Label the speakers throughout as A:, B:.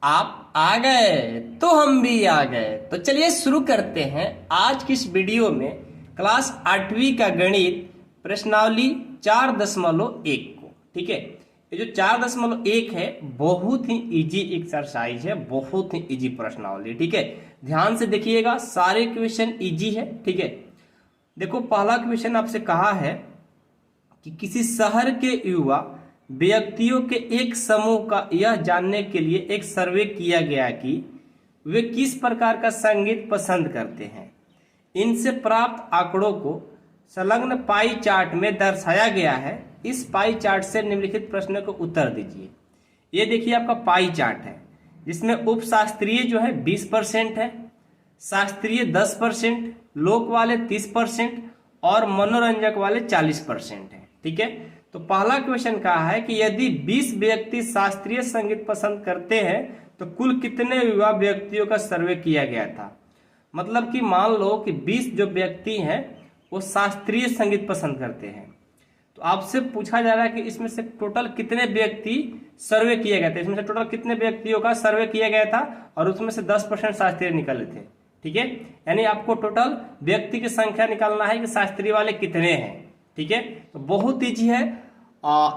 A: आप आ गए तो हम भी आ गए। तो चलिए शुरू करते हैं आज की इस वीडियो में क्लास 8वीं का गणित प्रश्नावली 4.1 को। ठीक है, ये जो 4.1 है बहुत ही इजी एक्सरसाइज है, बहुत ही इजी प्रश्नावली। ठीक है, ध्यान से देखिएगा, सारे क्वेश्चन इजी है। ठीक है, देखो पहला क्वेश्चन आपसे कहा है कि किसी शहर के युवा व्यक्तियों के एक समूह का यह जानने के लिए एक सर्वे किया गया कि वे किस प्रकार का संगीत पसंद करते हैं। इनसे प्राप्त आंकड़ों को संलग्न पाई चार्ट में दर्शाया गया है। इस पाई चार्ट से निम्नलिखित प्रश्नों को उत्तर दीजिए। ये देखिए आपका पाई चार्ट है, जिसमें उपशास्त्रीय जो है 20% है, शास्त्रीय 10%, लोक वाले 30% और मनोरंजक वाले 40% है। ठीक है, तो पहला क्वेश्चन कहा है कि यदि 20 व्यक्ति शास्त्रीय संगीत पसंद करते हैं तो कुल कितने युवा व्यक्तियों का सर्वे किया गया था। मतलब कि मान लो कि 20 जो व्यक्ति हैं वो शास्त्रीय संगीत पसंद करते हैं, तो आपसे पूछा जा रहा है कि इसमें से टोटल कितने व्यक्ति सर्वे किए गए थे। इसमें से टोटल कितने व्यक्तियों का सर्वे किया गया था और उसमें से 10% शास्त्रीय निकले थे। ठीक है, यानी आपको टोटल व्यक्ति की संख्या निकालना है कि शास्त्रीय वाले कितने हैं। ठीक है, तो बहुत ईजी है।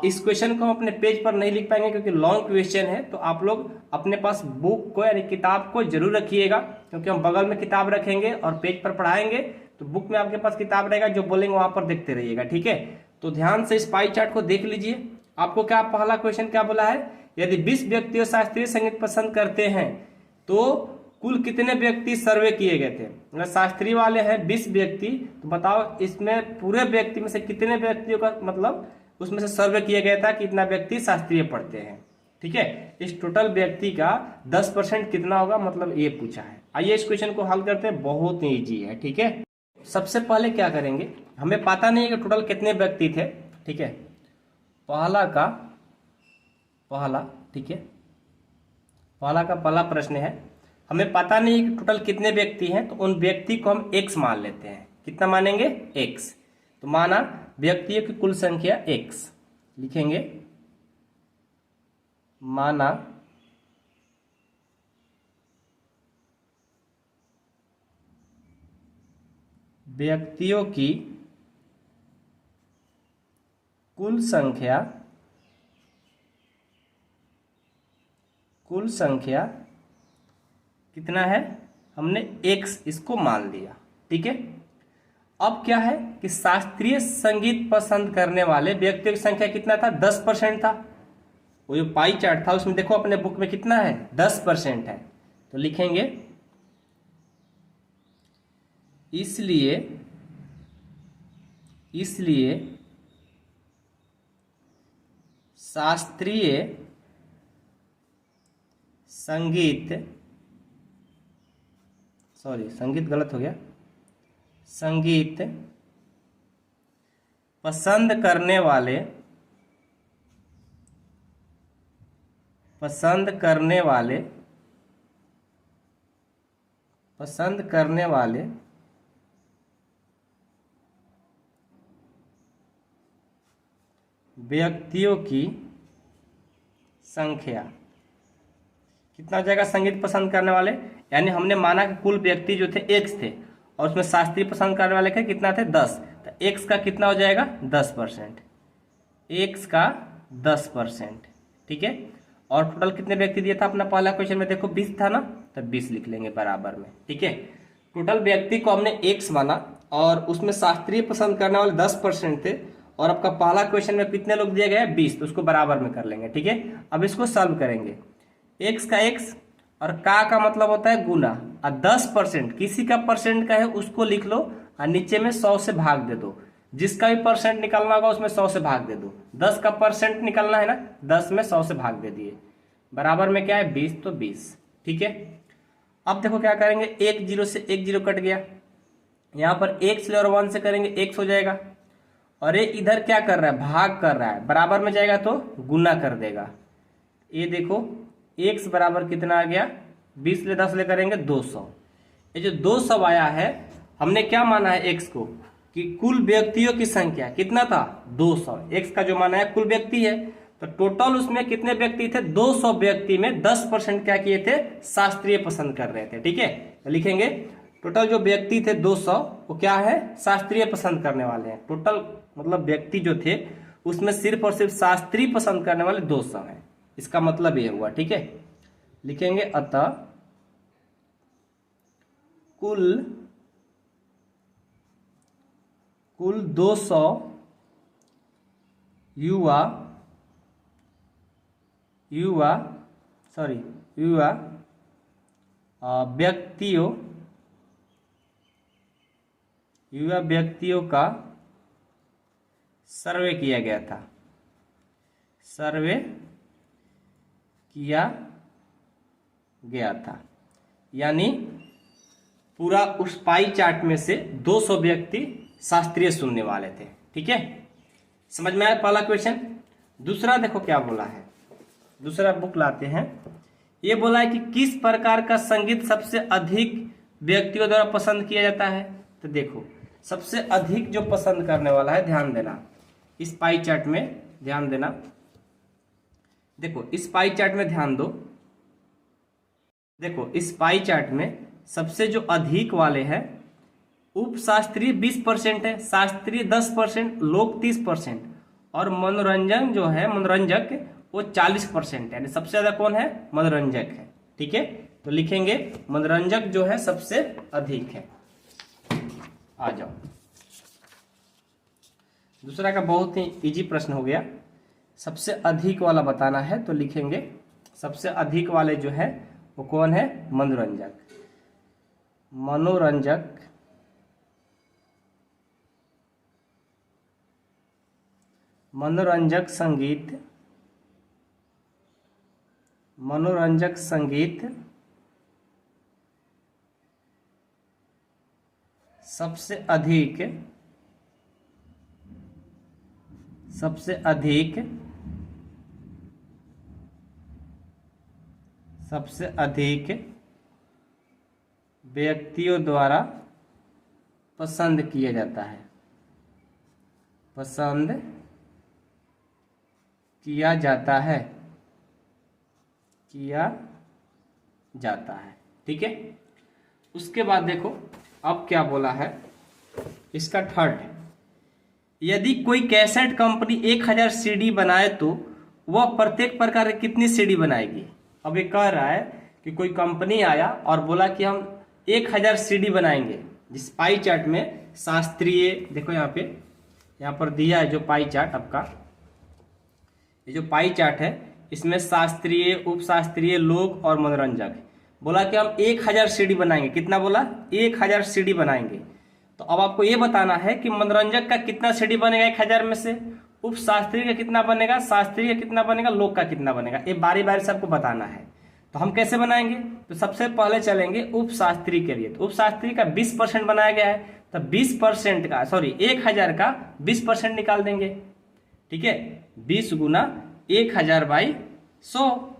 A: इस क्वेश्चन को हम अपने पेज पर नहीं लिख पाएंगे क्योंकि लॉन्ग क्वेश्चन है, तो आप लोग अपने पास बुक को यानी किताब को जरूर रखिएगा, क्योंकि हम बगल में किताब रखेंगे और पेज पर पढ़ाएंगे, तो बुक में आपके पास किताब रहेगा, जो बोलेंगे वहां पर देखते रहिएगा। ठीक है, तो ध्यान से इस पाई चार्ट को देख लीजिए। आपको क्या पहला क्वेश्चन क्या बोला है, यदि 20 व्यक्ति शास्त्रीय संगीत पसंद करते हैं तो कुल कितने व्यक्ति सर्वे किए गए थे। अगर शास्त्रीय वाले हैं 20 व्यक्ति, तो बताओ इसमें पूरे व्यक्ति में से कितने व्यक्तियों का मतलब उसमें से सर्वे किया गया था कि इतना व्यक्ति शास्त्रीय पढ़ते हैं। ठीक है, इस टोटल व्यक्ति का 10% कितना होगा, मतलब ये पूछा है। आइए इस क्वेश्चन को हल करते हैं, बहुत ही ईजी है। ठीक है, सबसे पहले क्या करेंगे, हमें पता नहीं है कि टोटल कितने व्यक्ति थे। ठीक है, ठीक है, पहला प्रश्न है, हमें पता नहीं है कि टोटल कितने व्यक्ति हैं, तो उन व्यक्ति को हम x मान लेते हैं। कितना मानेंगे, x। तो माना व्यक्तियों की कुल संख्या x लिखेंगे, माना व्यक्तियों की कुल संख्या कितना है, हमने x इसको मान लिया। ठीक है, अब क्या है कि शास्त्रीय संगीत पसंद करने वाले व्यक्तियों की संख्या कितना था, 10% था। वो जो पाई चार्ट था उसमें देखो अपने बुक में कितना है, 10% है। तो लिखेंगे इसलिए शास्त्रीय संगीत गलत हो गया, संगीत पसंद करने वाले व्यक्तियों की संख्या कितना हो जाएगा, संगीत पसंद करने वाले, यानी हमने माना कि कुल व्यक्ति जो थे x थे और उसमें शास्त्रीय पसंद करने वाले के कितना थे, 10। तो x का कितना हो जाएगा, 10%, x का 10%। ठीक है, और टोटल कितने व्यक्ति दिया था अपना पहला क्वेश्चन में, देखो 20 था ना, तो 20 लिख लेंगे बराबर में। ठीक है, टोटल व्यक्ति को हमने x माना और उसमें शास्त्रीय पसंद करने वाले 10% थे, और आपका पहला क्वेश्चन में कितने लोग दिए गए, 20, तो उसको बराबर में कर लेंगे। ठीक है, अब इसको सॉल्व करेंगे, x का x और का मतलब होता है गुना, और 10% किसी का परसेंट का है उसको लिख लो और नीचे में 100 से भाग दे दो। जिसका भी परसेंट निकालना होगा उसमें 100 से भाग दे दो। 10 का परसेंट निकालना है ना, 10 में 100 से भाग दे दिए, बराबर में क्या है 20, तो 20। ठीक है, अब देखो क्या करेंगे, 1 0 से 1 0 कट गया, यहाँ पर x और 1 से करेंगे x हो जाएगा, और ये इधर क्या कर रहा है, भाग कर रहा है, बराबर में जाएगा तो गुना कर देगा। ये देखो x बराबर कितना आ गया, 20 ले 10 ले करेंगे 200। ये जो 200 आया है, हमने क्या माना है x को कि कुल व्यक्तियों की संख्या कितना था, 200। x का जो माना है कुल व्यक्ति है, तो टोटल उसमें कितने व्यक्ति थे? 200 व्यक्ति में 10% क्या किए थे? शास्त्रीय पसंद कर रहे थे। ठीक है, तो लिखेंगे टोटल जो व्यक्ति थे 200 वो क्या है? शास्त्रीय पसंद करने वाले हैं। टोटल मतलब व्यक्ति जो थे उसमें सिर्फ और सिर्फ शास्त्रीय पसंद करने वाले 200 हैं। इसका मतलब ये हुआ। ठीक है, लिखेंगे अतः कुल 200 युवा व्यक्तियों का सर्वे किया गया था। यानी पूरा उस पाई चार्ट में से 200 व्यक्ति शास्त्रीय सुनने वाले थे। ठीक है, समझ में आया पहला क्वेश्चन। दूसरा देखो क्या बोला है, दूसरा बुक लाते हैं। ये बोला है कि किस प्रकार का संगीत सबसे अधिक व्यक्तियों द्वारा पसंद किया जाता है। तो देखो सबसे अधिक जो पसंद करने वाला है, ध्यान देना इस पाई चार्ट में, ध्यान देना। देखो इस पाई चार्ट में ध्यान दो। देखो इस पाई चार्ट में सबसे जो अधिक वाले हैं उपशास्त्रीय 20% है, शास्त्रीय 10%, लोक 30% और मनोरंजन जो है मनोरंजक वो 40% है। यानी सबसे ज्यादा कौन है? मनोरंजक है। ठीक है, तो लिखेंगे मनोरंजक जो है सबसे अधिक है। आ जाओ, दूसरा का बहुत ही इजी प्रश्न हो गया। सबसे अधिक वाला बताना है तो लिखेंगे सबसे अधिक वाले जो है वो कौन है? मनोरंजक संगीत सबसे अधिक व्यक्तियों द्वारा पसंद किया जाता है। ठीक है, उसके बाद देखो अब क्या बोला है इसका थर्ड। यदि कोई कैसेट कंपनी 1000 सीडी बनाए तो वह प्रत्येक प्रकार की कितनी सीडी बनाएगी। अब ये कह रहा है कि कोई कंपनी आया और बोला कि हम 1000 सीडी बनाएंगे। जिस पाई चार्ट में शास्त्रीय, देखो यहाँ पर दिया है जो पाई चार्ट आपका, ये जो पाई चार्ट है इसमें शास्त्रीय, उपशास्त्रीय, लोक और मनोरंजक। बोला कि हम 1000 सीडी बनाएंगे। कितना बोला? 1000 सीडी बनाएंगे। तो अब आपको ये बताना है कि मनोरंजक का कितना सीडी बनेगा 1000 में से, उपशास्त्रीय का कितना बनेगा, शास्त्रीय का कितना बनेगा, लोक का कितना बनेगा। ये बारी बारी से आपको बताना है। तो हम कैसे बनाएंगे? तो सबसे पहले चलेंगे उपशास्त्रीय के लिए। तो उपशास्त्रीय का 20% बनाया गया है, तो 20% का 1000 का 20% निकाल देंगे। ठीक है, 20 गुना 1000 बाई 100।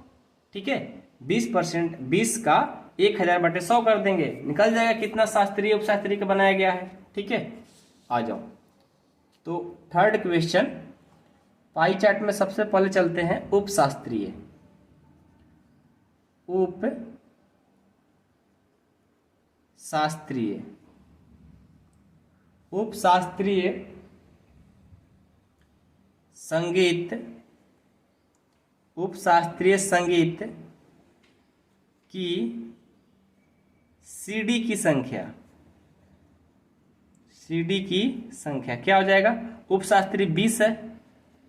A: ठीक है, 20% 20 का 1000 बटे 100 कर देंगे, निकल जाएगा कितना शास्त्रीय उपशास्त्रीय का बनाया गया है। ठीक है, आ जाओ। तो थर्ड क्वेश्चन पाई चार्ट में सबसे पहले चलते हैं उपशास्त्रीय। उपशास्त्रीय संगीत की सीडी की संख्या क्या हो जाएगा? उपशास्त्रीय 20 है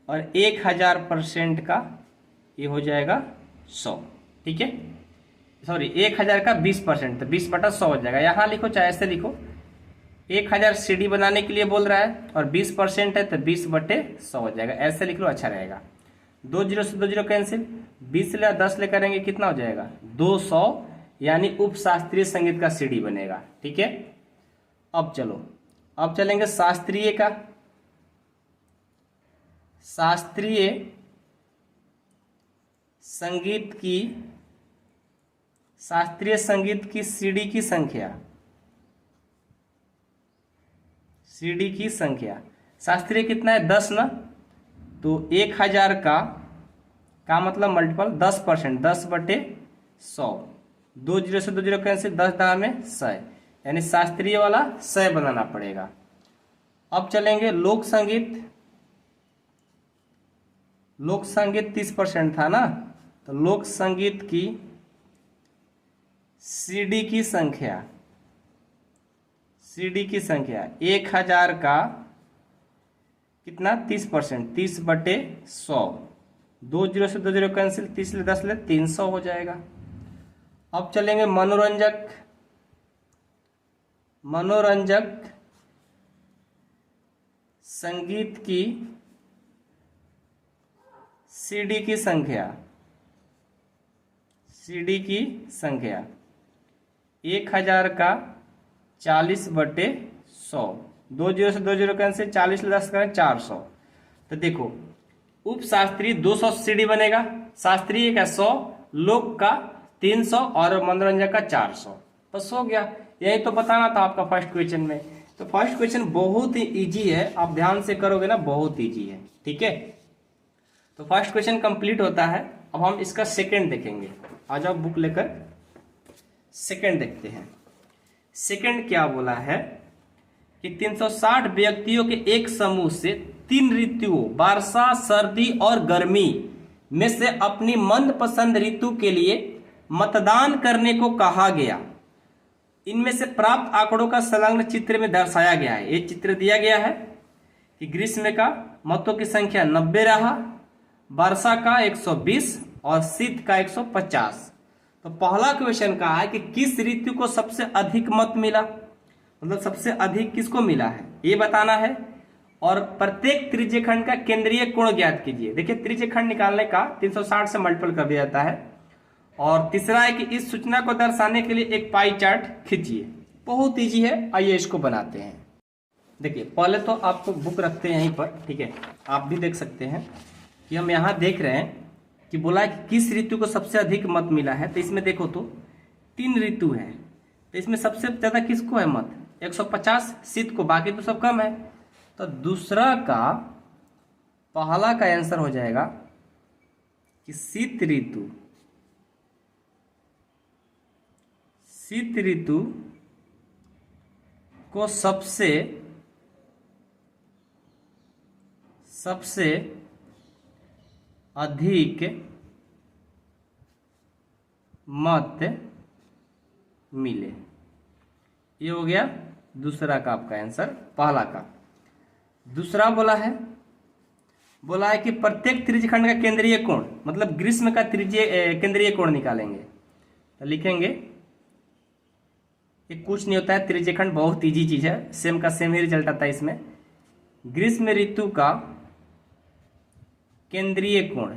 A: और 1000% का ये हो जाएगा 100। ठीक है, 1000 का 20%, तो 20 बटा 100 हो जाएगा। यहाँ लिखो चाहे ऐसे लिखो, 1000 सीडी बनाने के लिए बोल रहा है और 20% है तो 20 बटे 100 हो जाएगा। ऐसे लिख लो, अच्छा रहेगा। 2 0 से 2 0 कैंसिल, 20 ले 10 ले करेंगे कितना हो जाएगा? 200, यानी उपशास्त्रीय संगीत का सीडी बनेगा। ठीक है, अब चलो, अब चलेंगे शास्त्रीय का। शास्त्रीय संगीत की सीडी की संख्या, शास्त्रीय कितना है? 10 ना, तो 1000 का का मतलब मल्टीपल 10%, 10/100, 2 जीरो से 2 जीरो कैंसिल, 10 × में 100, यानी शास्त्रीय वाला 100 बनाना पड़ेगा। अब चलेंगे लोक संगीत। लोक संगीत 30% था ना, तो लोक संगीत की सीडी की संख्या, सीडी की संख्या 1000 का कितना 30%, 30/100, 2 जीरो से 2 जीरो कैंसिल, 30 ले 10 ले 300 हो जाएगा। अब चलेंगे मनोरंजक। मनोरंजक संगीत की सीडी की संख्या, सीडी की संख्या 1000 का 40/100, 2 जीरो से 2 जीरो कैंसिल, 40 ले 10 करें 400। तो देखो उप शास्त्रीय 200 सीडी बनेगा, शास्त्रीय का 100, लोक का 300 और मनोरंजन का 400। बस हो गया, यही तो बताना था आपका फर्स्ट क्वेश्चन में। तो फर्स्ट क्वेश्चन बहुत ही इजी है, आप ध्यान से करोगे ना बहुत इजी है, ठीक है। तो फर्स्ट क्वेश्चन कंप्लीट होता है। अब हम इसका सेकंड देखेंगे। आ जाओ बुक लेकर, सेकंड देखते हैं। सेकंड क्या बोला है कि 360 व्यक्तियों के एक समूह से 3 ऋतुओं वर्षा, सर्दी और गर्मी में से अपनी मनपसंद ऋतु के लिए मतदान करने को कहा गया। इनमें से प्राप्त आंकड़ों का संलग्न चित्र में दर्शाया गया है। ये चित्र दिया गया है कि ग्रीष्म का मतों की संख्या 90 रहा, वर्षा का 120 और शीत का 150। तो पहला क्वेश्चन कहा है कि किस ऋतु को सबसे अधिक मत मिला, मतलब सबसे अधिक किसको मिला है ये बताना है। और प्रत्येक त्रिज्यखंड का केंद्रीय कोण ज्ञात कीजिए। देखिए त्रिज्यखंड निकालने का 360 से मल्टीपल कर दिया जाता है। और तीसरा है कि इस सूचना को दर्शाने के लिए एक पाई चार्ट खींचिए। बहुत इजी है, आइए इसको बनाते हैं। देखिए पहले तो आपको बुक रखते हैं यहीं पर, ठीक है, आप भी देख सकते हैं कि हम यहाँ देख रहे हैं कि बोला है कि किस ऋतु को सबसे अधिक मत मिला है। तो इसमें देखो तो 3 ऋतु है, तो इसमें सबसे ज्यादा किसको है मत 150 शीत को, बाकी तो सब कम है। तो दूसरा का पहला का आंसर हो जाएगा कि शीत ऋतु, शीत ऋतु को सबसे अधिक मत मिले। ये हो गया दूसरा का आपका आंसर, पहला का। दूसरा बोला है कि प्रत्येक त्रिज्यखंड का केंद्रीय कोण, मतलब ग्रीष्म का केंद्रीय कोण निकालेंगे। तो लिखेंगे ये कुछ नहीं होता है, त्रिज्यखंड बहुत इजी चीज है, सेम का सेम ही रिजल्ट आता है इसमें। ग्रीष्म ऋतु का केंद्रीय कोण,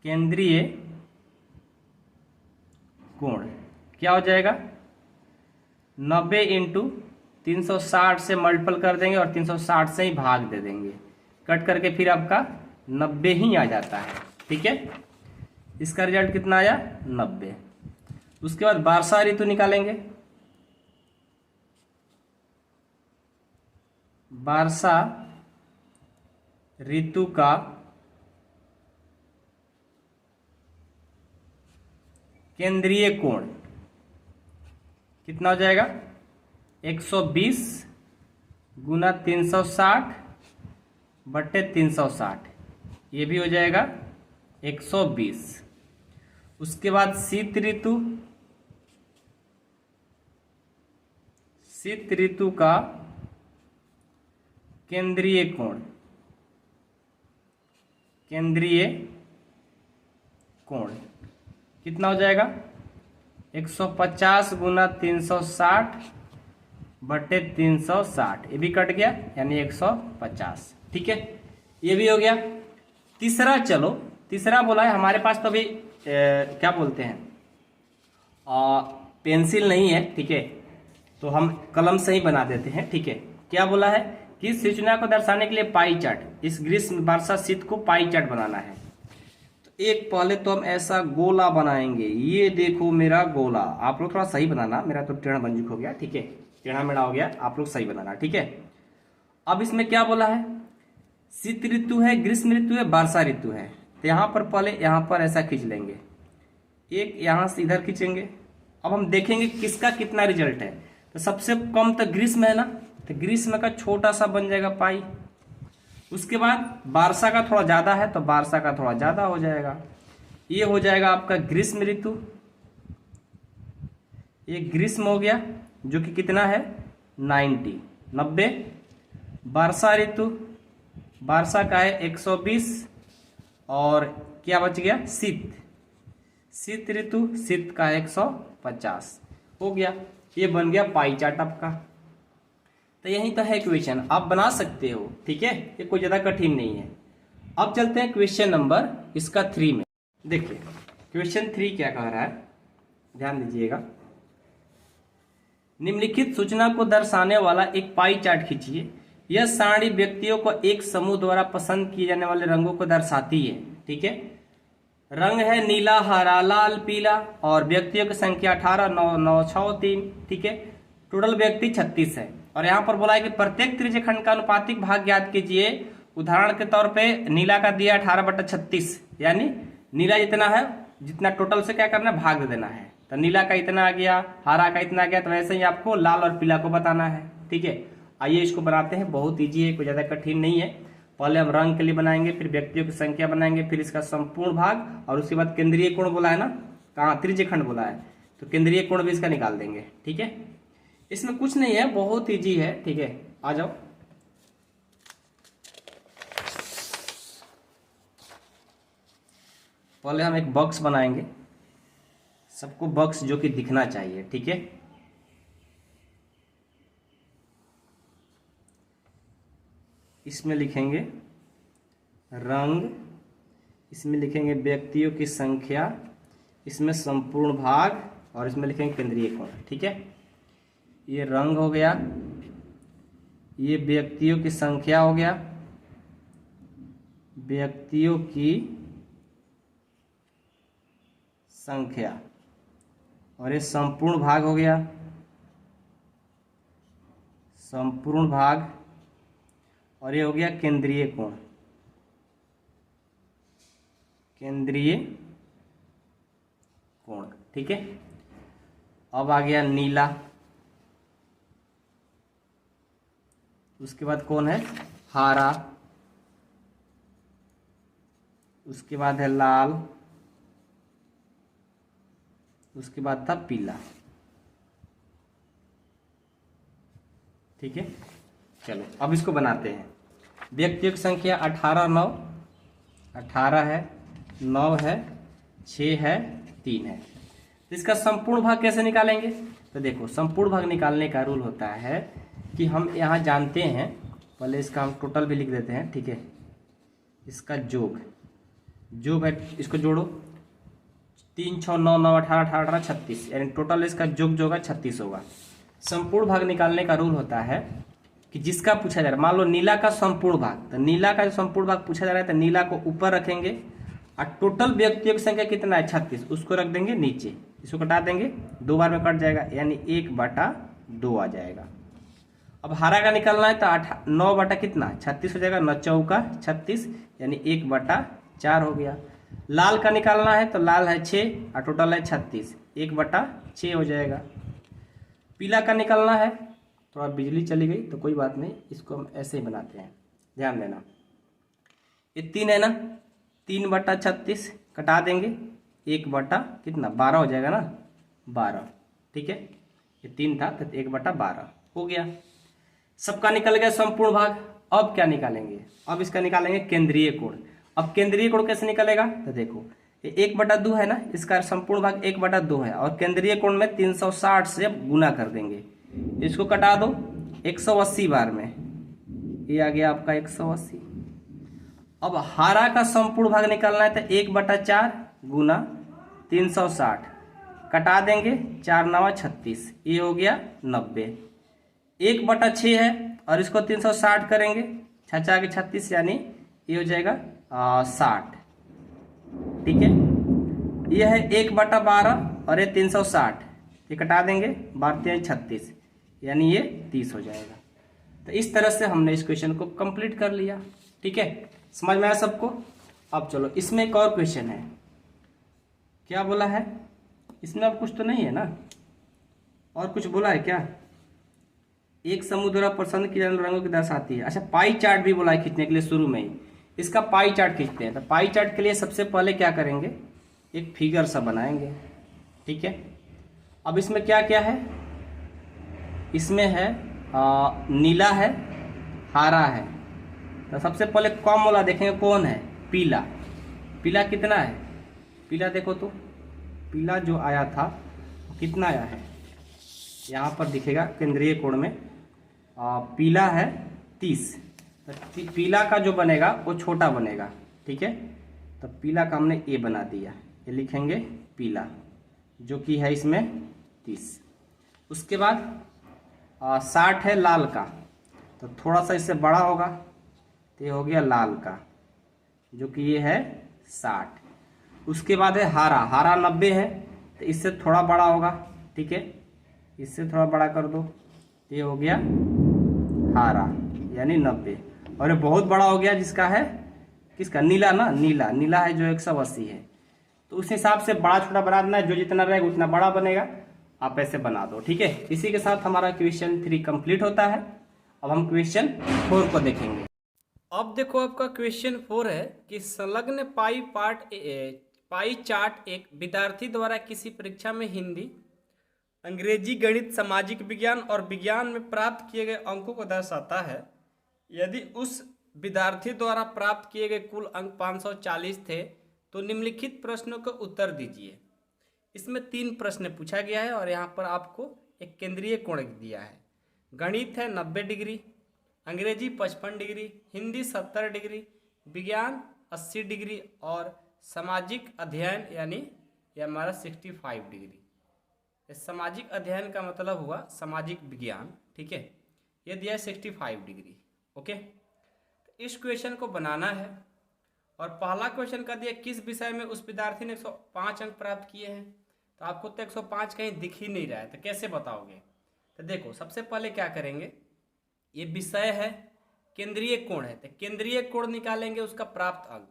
A: केंद्रीय कोण क्या हो जाएगा 90 × 360 से मल्टीपल कर देंगे और 360 से ही भाग दे देंगे, कट करके फिर आपका 90 ही आ जाता है, ठीक है। इसका रिजल्ट कितना आया 90। उसके बाद वर्षा ऋतु निकालेंगे। वर्षा ऋतु का केंद्रीय कोण कितना हो जाएगा 120 × 360/360, ये भी हो जाएगा 120। उसके बाद शीत ऋतु, शीत ऋतु का केंद्रीय कोण, केंद्रीय कोण कितना हो जाएगा 150 × 360/360, ये भी कट गया यानी 150, ठीक है, ये भी हो गया। तीसरा, चलो तीसरा बोला है हमारे पास तो अभी क्या बोलते हैं पेंसिल नहीं है, ठीक है, तो हम कलम से ही बना देते हैं, ठीक है। क्या बोला है कि इस सूचना को दर्शाने के लिए पाई चार्ट, इस ग्रीष्म वर्षा शीत को पाई चार्ट बनाना है। तो एक पहले तो हम ऐसा गोला बनाएंगे, ये देखो मेरा गोला, आप लोग थोड़ा सही बनाना, मेरा तो टेढ़ा बंजुक हो गया, ठीक है, टेढ़ा मेढ़ा हो गया, आप लोग सही बनाना, ठीक है। अब इसमें क्या बोला है शीत ऋतु है, ग्रीष्म ऋतु है, वर्षा ऋतु है। तो यहाँ पर पहले यहाँ पर ऐसा खींच लेंगे, एक यहाँ से इधर खींचेंगे। अब हम देखेंगे किसका कितना रिजल्ट है। तो सबसे कम तो ग्रीष्म है ना, तो ग्रीष्म का छोटा सा बन जाएगा पाई। उसके बाद वर्षा का थोड़ा ज़्यादा है तो वर्षा का थोड़ा ज़्यादा हो जाएगा। ये हो जाएगा आपका ग्रीष्म ऋतु, ये ग्रीष्म हो गया जो कि कितना है 90। वर्षा ऋतु, वर्षा का है 120। और क्या बच गया शीत ऋतु, शीत का 150 हो गया। ये बन गया पाई चार्ट आपका। तो यही तो है क्वेश्चन, आप बना सकते हो, ठीक है, ये कोई ज़्यादा कठिन नहीं है। अब चलते हैं क्वेश्चन नंबर इसका 3 में। देखिए क्वेश्चन 3 क्या कह रहा है, ध्यान दीजिएगा। निम्नलिखित सूचना को दर्शाने वाला एक पाई चार्ट खींचिए। यह सारणी व्यक्तियों को एक समूह द्वारा पसंद किए जाने वाले रंगों को दर्शाती है, ठीक है। रंग है नीला, हरा, लाल, पीला और व्यक्तियों की संख्या 18, 9, 9, 6, 3, ठीक है। टोटल व्यक्ति 36 है। और यहाँ पर बोला है कि प्रत्येक त्रिज्यखंड का अनुपातिक भाग ज्ञात कीजिए। उदाहरण के तौर पे नीला का दिया 18/36, यानी नीला जितना है, जितना टोटल से क्या करना है, भाग देना है। तो नीला का इतना आ गया, हरा का इतना आ गया, तो वैसे ही आपको लाल और पीला को बताना है, ठीक है। आइए इसको बनाते हैं, बहुत ईजी है, कोई ज़्यादा कठिन नहीं है। पहले हम रंग के लिए बनाएंगे, फिर व्यक्तियों की संख्या बनाएंगे, फिर इसका संपूर्ण भाग, और उसके बाद केंद्रीय कोण बोला है ना, कहाँ त्रिज्यखंड बोला है, तो केंद्रीय कोण भी इसका निकाल देंगे, ठीक है। इसमें कुछ नहीं है, बहुत ईजी है, ठीक है। आ जाओ, पहले हम एक बॉक्स बनाएंगे, सबको बॉक्स जो कि दिखना चाहिए, ठीक है। इसमें लिखेंगे रंग, इसमें लिखेंगे व्यक्तियों की संख्या, इसमें संपूर्ण भाग, और इसमें लिखेंगे केंद्रीय कोण, ठीक है। ये रंग हो गया, ये व्यक्तियों की संख्या हो गया, व्यक्तियों की संख्या, और ये संपूर्ण भाग हो गया, संपूर्ण भाग, और ये हो गया केंद्रीय कोण, केंद्रीय कोण, ठीक है। अब आ गया नीला, उसके बाद कौन है, हरा, उसके बाद है लाल, उसके बाद था पीला, ठीक है। चलो अब इसको बनाते हैं। व्यक्तियों की संख्या 18, 9, 18 है, 9 है, 6 है, 3 है। इसका संपूर्ण भाग कैसे निकालेंगे, तो देखो संपूर्ण भाग निकालने का रूल होता है कि हम यहाँ जानते हैं, पहले इसका हम टोटल भी लिख देते हैं, ठीक है। इसका जोग है, इसको जोड़ो, 3, 6, 9, 9, 18, 18, 18, 36, यानी टोटल इसका जोग जो होगा 36 होगा। संपूर्ण भाग निकालने का रूल होता है कि जिसका पूछा जा रहा है, मान लो नीला का संपूर्ण भाग, तो नीला का जो संपूर्ण भाग पूछा जा रहा है तो नीला को ऊपर रखेंगे, और टोटल व्यक्तियों की संख्या कितना है 36, उसको रख देंगे नीचे, इसको कटा देंगे, 2 बार में कट जाएगा, यानी 1/2 आ जाएगा। अब हरा का निकालना है तो 9 बटा कितना 36 हो जाएगा, 9 चौका 36, यानी 1/4 हो गया। लाल का निकालना है तो लाल है 6 और टोटल है 36, 1/6 हो जाएगा। पीला का निकालना है, थोड़ा बिजली चली गई तो कोई बात नहीं, इसको हम ऐसे ही बनाते हैं, ध्यान देना। ये 3 है ना, 3/36 कटा देंगे, 1/12 हो जाएगा ना, 12, ठीक है। ये 3 था तो 1/12 हो गया। सबका निकल गया संपूर्ण भाग। अब क्या निकालेंगे, अब इसका निकालेंगे केंद्रीय कोण। अब केंद्रीय कोण कैसे निकलेगा, तो देखो ये 1/2 है ना, इसका संपूर्ण भाग 1/2 है, और केंद्रीय कोण में 360 से गुना कर देंगे, इसको कटा दो 180 बार में, ये आ गया आपका 180। अब हरा का संपूर्ण भाग निकालना है तो 1/4 गुना 360 कटा देंगे, 4 9 36, ये हो गया 90। 1/6 है और इसको 360 करेंगे, 6 4 36, यानी ये हो जाएगा 60, ठीक है। ये है 1/12 और ये 360, ये कटा देंगे, 12 36, यानी ये 30 हो जाएगा। तो इस तरह से हमने इस क्वेश्चन को कंप्लीट कर लिया। ठीक है, समझ में आया सबको। अब चलो इसमें एक और क्वेश्चन है, क्या बोला है इसमें, अब कुछ तो नहीं है ना, और कुछ बोला है क्या? एक समूह द्वारा पसंद की जाने वाले रंगों की दर्शाती है। अच्छा, पाई चार्ट भी बोला है खींचने के लिए शुरू में ही। इसका पाई चार्ट खींचते हैं। तो पाई चार्ट के लिए सबसे पहले क्या करेंगे, एक फिगर सा बनाएंगे, ठीक है। अब इसमें क्या क्या है, इसमें है नीला है, हरा है। तो सबसे पहले कम वाला देखेंगे कौन है, पीला। पीला कितना है, पीला देखो तो, पीला जो आया था वो कितना आया है, यहाँ पर दिखेगा केंद्रीय कोण में पीला है 30। तो पीला का जो बनेगा वो छोटा बनेगा, ठीक है। तो पीला का हमने ए बना दिया, ये लिखेंगे पीला, जो कि है इसमें 30। उसके बाद 60 है लाल का, तो थोड़ा सा इससे बड़ा होगा, तो ये हो गया लाल का, जो कि ये है 60। उसके बाद है हरा, हरा 90 है, तो इससे थोड़ा बड़ा होगा, ठीक है, इससे थोड़ा बड़ा कर दो, ये हो गया हरा यानी 90। और ये बहुत बड़ा हो गया जिसका है किसका, नीला ना, नीला, नीला है जो 180 है। तो उस हिसाब से बड़ा छोटा बना देना है, जो जितना रहेगा उतना बड़ा बनेगा, आप ऐसे बना दो, ठीक है। इसी के साथ हमारा क्वेश्चन 3 कंप्लीट होता है। अब हम क्वेश्चन 4 को देखेंगे। अब देखो आपका क्वेश्चन 4 है कि संलग्न पाई चार्ट एक विद्यार्थी द्वारा किसी परीक्षा में हिंदी, अंग्रेजी, गणित, सामाजिक विज्ञान और विज्ञान में प्राप्त किए गए अंकों को दर्शाता है। यदि उस विद्यार्थी द्वारा प्राप्त किए गए कुल अंक 540 थे तो निम्नलिखित प्रश्नों का उत्तर दीजिए। इसमें 3 प्रश्न पूछा गया है और यहाँ पर आपको एक केंद्रीय कोण दिया है। गणित है 90 डिग्री, अंग्रेजी 55 डिग्री, हिंदी 70 डिग्री, विज्ञान 80 डिग्री और सामाजिक अध्ययन यानी यह हमारा 65 डिग्री। इस सामाजिक अध्ययन का मतलब हुआ सामाजिक विज्ञान, ठीक है, ये दिया है 65 डिग्री। ओके, तो इस क्वेश्चन को बनाना है और पहला क्वेश्चन का दिया किस विषय में उस विद्यार्थी ने 105 अंक प्राप्त किए हैं। तो आपको तो 105 कहीं दिख ही नहीं रहा है, तो कैसे बताओगे। तो देखो सबसे पहले क्या करेंगे, ये विषय है, केंद्रीय कोण है, तो केंद्रीय कोण निकालेंगे उसका प्राप्त अंक।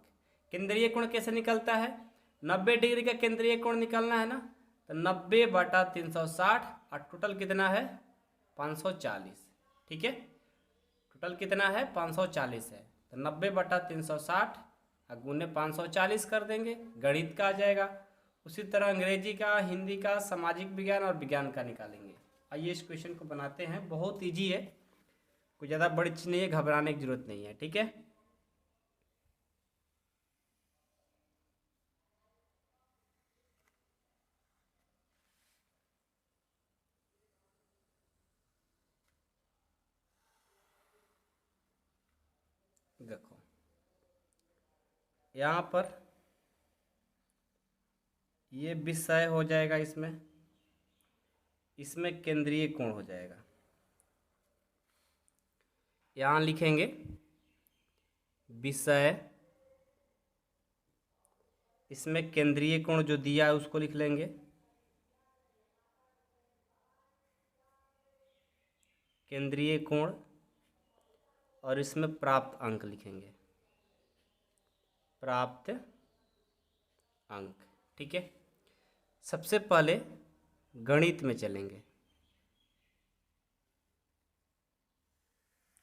A: केंद्रीय कोण कैसे निकलता है, 90 डिग्री का केंद्रीय कोण निकालना है ना, तो 90/360 और टोटल कितना है 540, ठीक है, टोटल कितना है 540 है। तो 90/360 गुने 540 कर देंगे, गणित का आ जाएगा। उसी तरह अंग्रेजी का, हिंदी का, सामाजिक विज्ञान और विज्ञान का निकालेंगे। आइए इस क्वेश्चन को बनाते हैं, बहुत ईजी है, कोई ज़्यादा बड़ी चीज़ नहीं है, घबराने की जरूरत नहीं है, ठीक है। देखो यहाँ पर ये विषय हो जाएगा, इसमें केंद्रीय कोण हो जाएगा। यहाँ लिखेंगे विषय, इसमें केंद्रीय कोण जो दिया है उसको लिख लेंगे, केंद्रीय कोण, और इसमें प्राप्त अंक लिखेंगे, प्राप्त अंक, ठीक है। सबसे पहले गणित में चलेंगे,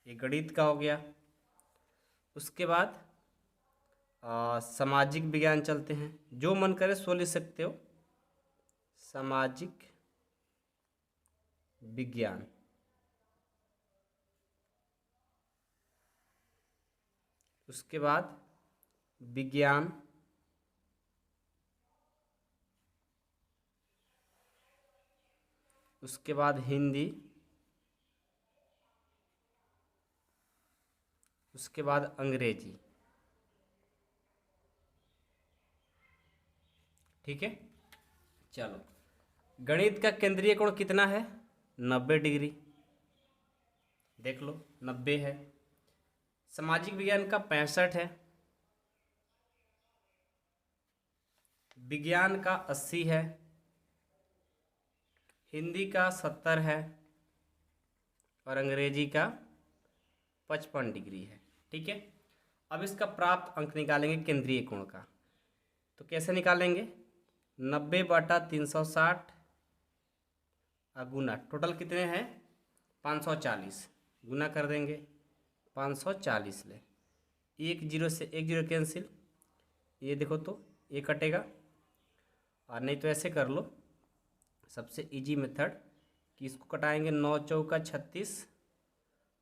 A: ये गणित का हो गया। उसके बाद सामाजिक विज्ञान चलते हैं, जो मन करे सो लिख सकते हो, सामाजिक विज्ञान। उसके बाद विज्ञान, उसके बाद हिंदी, उसके बाद अंग्रेजी, ठीक है। चलो गणित का केंद्रीय कोण कितना है 90 डिग्री, देख लो 90 है। सामाजिक विज्ञान का 65 है, विज्ञान का 80 है, हिंदी का 70 है और अंग्रेजी का 55 डिग्री है, ठीक है।
B: अब इसका प्राप्त अंक निकालेंगे केंद्रीय कोण का। तो कैसे निकालेंगे? 90/360 गुना टोटल कितने हैं 540, गुना कर देंगे 540 ले। एक जीरो से एक जीरो कैंसिल, ये देखो तो ये कटेगा, और नहीं तो ऐसे कर लो, सबसे इजी मेथड कि इसको कटाएंगे 9 चौका 36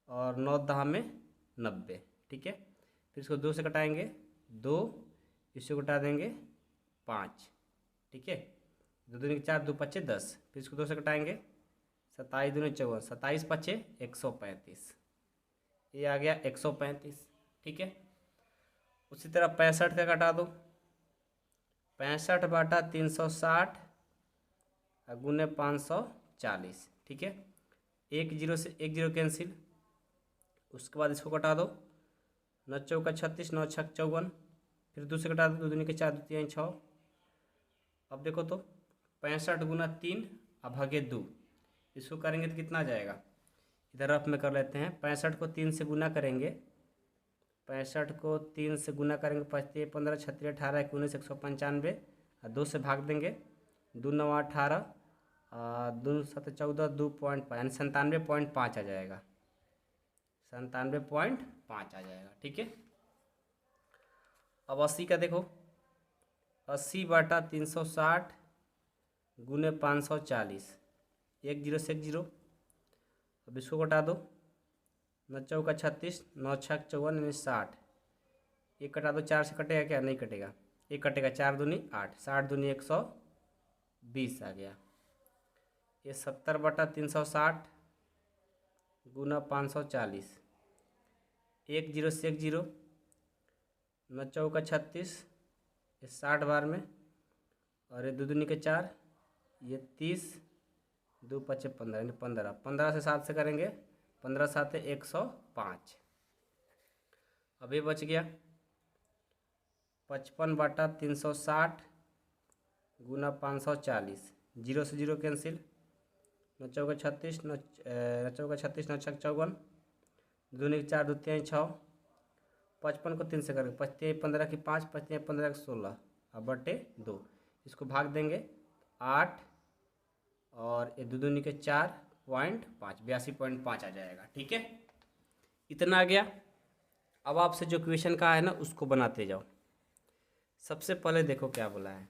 B: और 9 दहा में 90, ठीक है। फिर इसको 2 से कटाएंगे 2, इसको कटा देंगे 5, ठीक है। 2 दूनी 4, 2 पच्चे 10, फिर इसको 2 से कटाएंगे 27 दूनी 54, 27 पच्चे 135, ये आ गया 135, ठीक है। उसी तरह 65 का कटा दो, 65/360 गुने 540, ठीक है। एक जीरो से एक जीरो कैंसिल, उसके बाद इसको कटा दो 9 चौका 36, 9 छक 54, फिर 2 से कटा दो, 2 दूनी के 4, 2 तीन 6। अब देखो तो 65 गुना 3 अब भागे 2, इसको करेंगे तो कितना आ जाएगा? इधर रफ में कर लेते हैं। 65 को 3 से गुना करेंगे, 65 को 3 से गुना करेंगे 5 15 36 18 19 195, और 2 से भाग देंगे, 2 9 18, 2 7 14, 2.5 यानी 97.5 आ जाएगा, 97.5 आ जाएगा, ठीक है। अब 80 का देखो, 80/360 गुने 540, एक जीरो से एक जीरो, अब इसको घटा दो, 9 चौका 36, 9 छक 54 यानी 60, एक कटा दो, 4 से कटेगा क्या? नहीं कटेगा, एक कटेगा, 4 दूनी 8, 60 दूनी 120 आ गया। ये 70/360 गुना 540, एक जीरो से एक जीरो, 9 चौका 36, ये 60 बार में, और ये 2 दूनी के 4, ये 30, 2 पच्चे 15 यानी 15, 15 से 7 से करेंगे, 15 7 105। अब ये बच गया 55/360 गुना 540, जीरो से जीरो कैंसिल, 9 चौका 36, 9 चौका 36, 9 छक 54, दूनी 4, 2 तीन 6, 55 को 3 से करेंगे, 5 15 की 5, 5 15 की 16, अब बटे 2, इसको भाग देंगे 8, और ये 2 दूनी के 4.5, 82.5 आ जाएगा, ठीक है। इतना आ गया। अब आपसे जो क्वेश्चन का है ना उसको बनाते जाओ। सबसे पहले देखो क्या बोला है,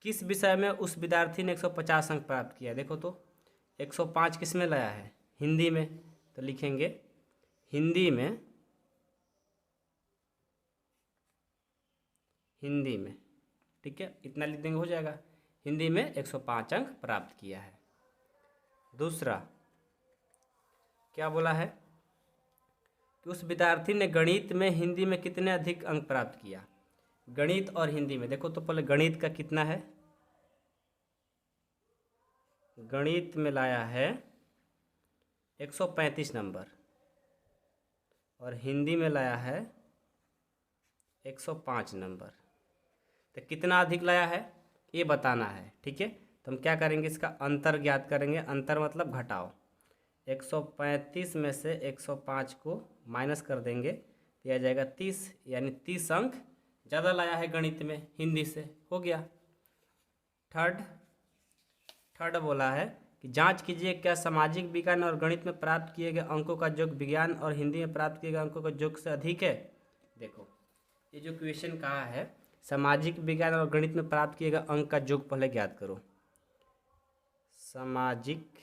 B: किस विषय में उस विद्यार्थी ने 150 अंक प्राप्त किया। देखो तो 105 किस में लाया है? हिंदी में, तो लिखेंगे हिंदी में, हिंदी में, ठीक है, इतना लिख देंगे हो जाएगा। हिंदी में 105 अंक प्राप्त किया है। दूसरा क्या बोला है कि उस विद्यार्थी ने गणित में हिंदी में कितने अधिक अंक प्राप्त किया। गणित और हिंदी में देखो तो पहले गणित का कितना है, गणित में लाया है 135 नंबर, और हिंदी में लाया है 105 नंबर। तो कितना अधिक लाया है ये बताना है, ठीक है। तो हम क्या करेंगे, इसका अंतर ज्ञात करेंगे। अंतर मतलब घटाओ, 135 में से 105 को माइनस कर देंगे तो यह आ जाएगा 30, यानी 30 अंक ज़्यादा लाया है गणित में हिंदी से, हो गया। थर्ड बोला है कि जांच कीजिए क्या सामाजिक विज्ञान और गणित में प्राप्त किए गए अंकों का योग विज्ञान और हिंदी में प्राप्त किए गए अंकों का योग से अधिक है। देखो ये जो क्वेश्चन कहा है, सामाजिक विज्ञान और गणित में प्राप्त किए गए अंक का योग पहले ज्ञात करो। सामाजिक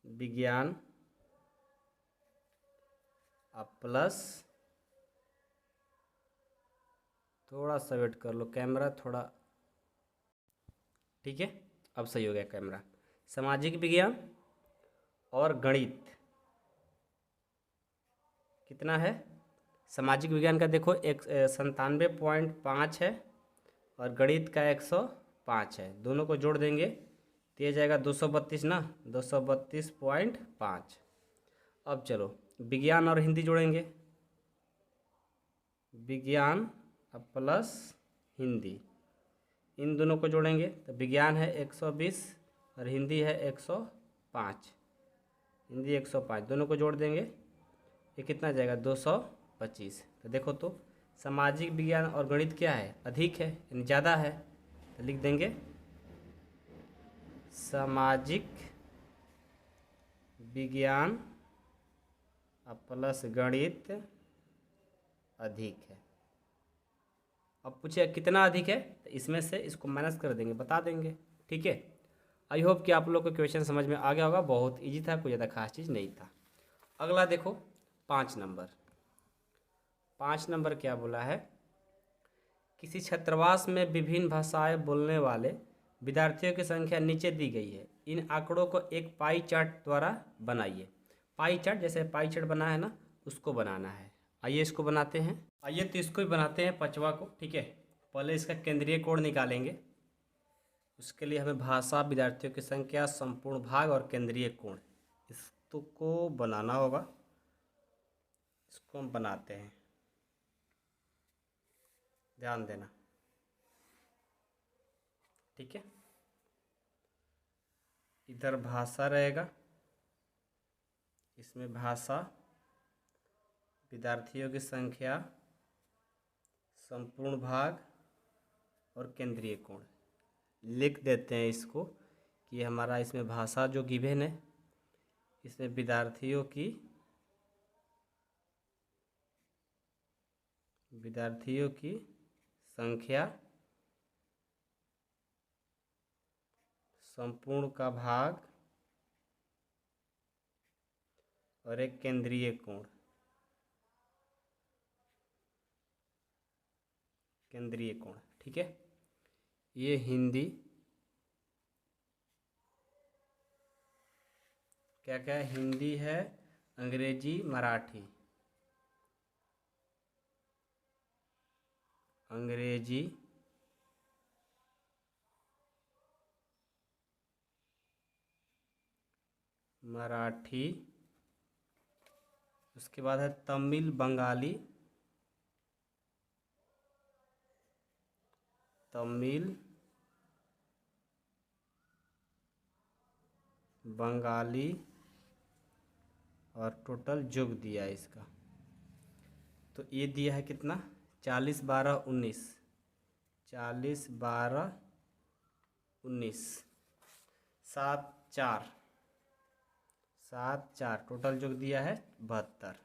B: विज्ञान प्लस, थोड़ा सा वेट कर लो, कैमरा थोड़ा, ठीक है, अब सही हो गया कैमरा। सामाजिक विज्ञान और गणित कितना है, सामाजिक विज्ञान का देखो 97.5 है और गणित का 105 है, दोनों को जोड़ देंगे तो ये जाएगा 232 ना, 232.5। अब चलो विज्ञान और हिंदी जोड़ेंगे, विज्ञान प्लस हिंदी, इन दोनों को जोड़ेंगे तो विज्ञान है 120 और हिंदी है 105, हिंदी 105, दोनों को जोड़ देंगे ये कितना जाएगा 225। तो देखो तो सामाजिक विज्ञान और गणित क्या है, अधिक है यानी ज़्यादा है, तो लिख देंगे सामाजिक विज्ञान प्लस गणित अधिक है। अब पूछे कितना अधिक है, तो इसमें से इसको माइनस कर देंगे, बता देंगे। ठीक है, आई होप कि आप लोग को क्वेश्चन समझ में आ गया होगा। बहुत इजी था, कोई ज़्यादा खास चीज़ नहीं था। अगला देखो 5 नंबर। 5 नंबर क्या बोला है, किसी छात्रावास में विभिन्न भाषाएं बोलने वाले विद्यार्थियों की संख्या नीचे दी गई है। इन आंकड़ों को एक पाई चार्ट द्वारा बनाइए। पाई चार्ट, जैसे पाई चार्ट बना है ना, उसको बनाना है। आइए इसको बनाते हैं। आइए तो इसको ही बनाते हैं, 5वां को। ठीक है, पहले इसका केंद्रीय कोण निकालेंगे। उसके लिए हमें भाषा, विद्यार्थियों की संख्या, संपूर्ण भाग और केंद्रीय कोण, इसको बनाना होगा। इसको हम बनाते हैं, ध्यान देना। ठीक है, इधर भाषा रहेगा, इसमें भाषा, विद्यार्थियों की संख्या, संपूर्ण भाग और केंद्रीय कोण। लिख देते हैं इसको कि हमारा इसमें भाषा जो गिवन है, इसमें विद्यार्थियों की संख्या, संपूर्ण का भाग और एक केंद्रीय कोण। केंद्रीय कोण, ठीक है। ये हिंदी, क्या क्या है, हिंदी है, अंग्रेजी, मराठी, अंग्रेजी, मराठी, उसके बाद है तमिल, बंगाली, तमिल, बंगाली और टोटल जोग दिया है इसका। तो ये दिया है कितना, 40, 12, 19, 40, 12, 19, 7, 4, 7, 4, टोटल जोग दिया है 72।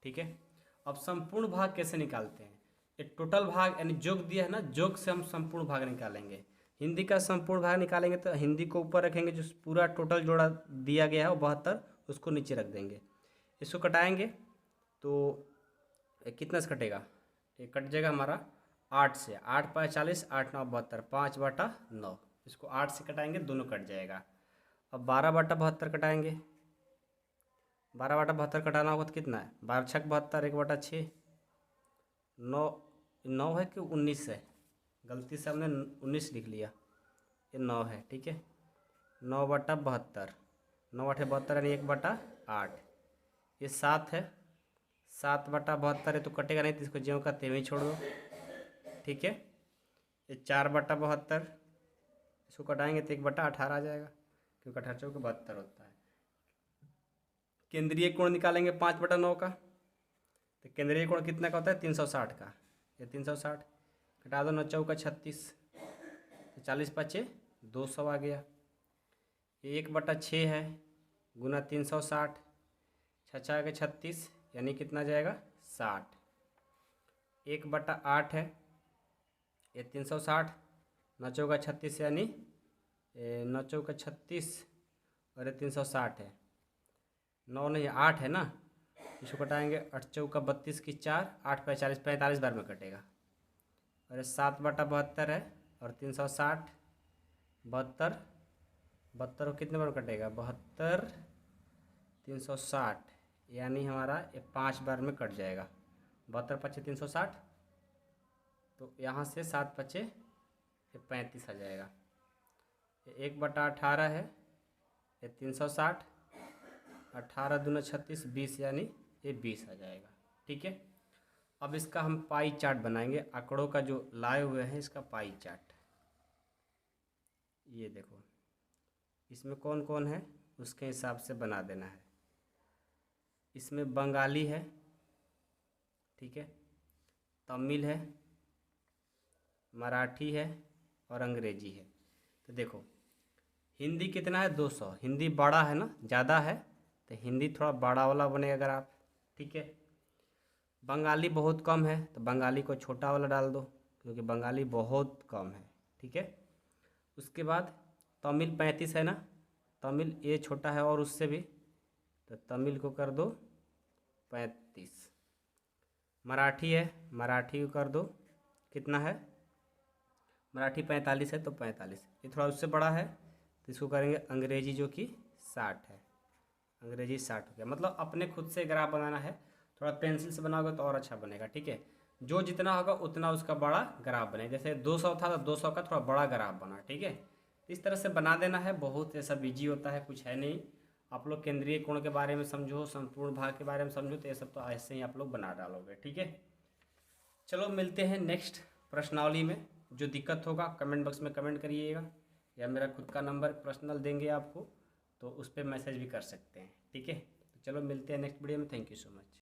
B: ठीक है, अब संपूर्ण भाग कैसे निकालते हैं। एक टोटल भाग यानी जोग दिया है ना, जोग से हम संपूर्ण भाग निकालेंगे। हिंदी का संपूर्ण भाग निकालेंगे तो हिंदी को ऊपर रखेंगे, जो पूरा टोटल जोड़ा दिया गया है वो 72, उसको नीचे रख देंगे। इसको कटाएंगे तो कितना से कटेगा, ये कट जाएगा हमारा 8 से। 8 5 40, 8 9 72, 5/9। इसको 8 से कटाएंगे, दोनों कट जाएगा। अब 12/72 कटाएंगे। 12/72 कटाना होगा तो कितना है, 12 6 72, 1/6, 9 9 है कि 19 है, गलती से हमने 19 लिख लिया, ये 9 है। ठीक है, 9/72, 9/72 यानी 1/8। ये 7 है, 7/72 है तो कटेगा नहीं, तो इसको ज्यों का त्यों ही छोड़ दो। ठीक है, ये 4/72, इसको कटाएंगे तो 1/18 आ जाएगा, क्योंकि 18 चौके 72 होता है। केंद्रीय कोण निकालेंगे 5/9 का, तो केंद्रीय कोण कितना का होता है, 360 का। ये 360 घटा दो, 9 चौका 36, तो 40 5 200 आ गया। ये 1/6 है, गुना 360, 6 के 36 यानी कितना जाएगा 60। 1/8 है, ये 360, 9 चौका 36 यानी 9 चौका 36 और ये 360 है, 9 नहीं 8 है ना, इसको कटाएंगे, 8 चौका 32 की 4, 8 45, 45 बार में कटेगा। और ये 7/72 है और 360, 72, 72 को कितने बार कटेगा, 72, 360 यानी हमारा ये 5 बार में कट जाएगा। 72 5 360, तो यहाँ से 7 5 ये 35 आ जाएगा। ये 1/18 है, ये 360, 18 दूना 36, 20 यानी ये 20 आ जाएगा। ठीक है, अब इसका हम पाई चार्ट बनाएंगे, आंकड़ों का जो लाए हुए हैं इसका पाई चार्ट। ये देखो, इसमें कौन कौन है उसके हिसाब से बना देना है। इसमें बंगाली है, ठीक है, तमिल है, मराठी है और अंग्रेजी है। तो देखो हिंदी कितना है 200, हिंदी बड़ा है ना, ज़्यादा है, तो हिंदी थोड़ा बड़ा वाला बनेगा अगर आप, ठीक है। बंगाली बहुत कम है तो बंगाली को छोटा वाला डाल दो, क्योंकि बंगाली बहुत कम है, ठीक है। उसके बाद तमिल 35 है ना, तमिल ये छोटा है और उससे भी, तो तमिल को कर दो 35। मराठी है, मराठी को कर दो, कितना है, मराठी 45 है तो 45, ये थोड़ा उससे बड़ा है तो इसको करेंगे अंग्रेजी जो कि 60 है, अंग्रेजी 60 हो गया। मतलब अपने खुद से ग्राफ बनाना है, थोड़ा पेंसिल से बनाओगे तो और अच्छा बनेगा, ठीक है। जो जितना होगा उतना उसका बड़ा ग्राफ बने, जैसे 200 था तो 200 का थोड़ा बड़ा ग्राफ बना, ठीक है। इस तरह से बना देना है, बहुत ऐसा बिजी होता है, कुछ है नहीं। आप लोग केंद्रीय कोण के बारे में समझो, संपूर्ण भाग के बारे में समझो, तो ये सब तो ऐसे ही आप लोग बना डालोगे, ठीक है। चलो मिलते हैं नेक्स्ट प्रश्नावली में। जो दिक्कत होगा कमेंट बॉक्स में कमेंट करिएगा, या मेरा खुद का नंबर पर्सनल देंगे आपको, तो उस पर मैसेज भी कर सकते हैं, ठीक है। तो चलो मिलते हैं नेक्स्ट वीडियो में। Thank you so much.